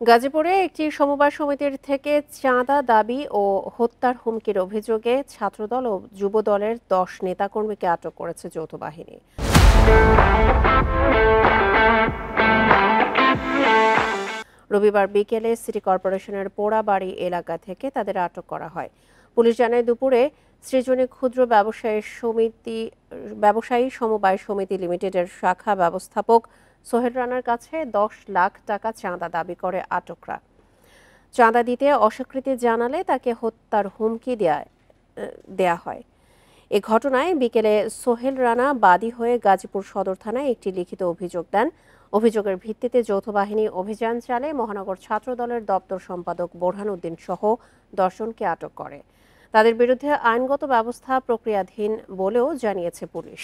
গাজীপুরে একটি সমবায় সমিতির থেকে চাঁদা দাবি ও হত্যার হুমকির অভিযোগে ছাত্রদল ও যুবদলের ১০ নেতাকর্মীকে আটক করেছে যৌথ বাহিনী। রবিবার বিকেলে সিটি কর্পোরেশনের পোড়াবাড়ি এলাকা থেকে তাদের আটক করা হয়। পুলিশ জানায়, দুপুরে সৃজনী ক্ষুদ্র ব্যবসায়ী সমবায় সমিতি লিমিটেডের শাখা ব্যবস্থাপক সোহেল রানার কাছে ১০ লাখ টাকা চাঁদা দাবি করে আটকরা। চাঁদা দিতে অস্বীকৃতি জানালে তাকে হত্যার হুমকি দেয়া হয়। এ ঘটনায় বিকেলে সোহেল রানা বাদী হয়ে গাজীপুর সদর থানায় একটি লিখিত অভিযোগ দেন। অভিযোগের ভিত্তিতে যৌথ বাহিনী অভিযান চালায় মহানগর ছাত্রদলের দপ্তর সম্পাদক বোরহান উদ্দিন সহ ১০ জনকে আটক করে। তাদের বিরুদ্ধে আইনগত ব্যবস্থা প্রক্রিয়াধীন বলেও জানিয়েছে পুলিশ।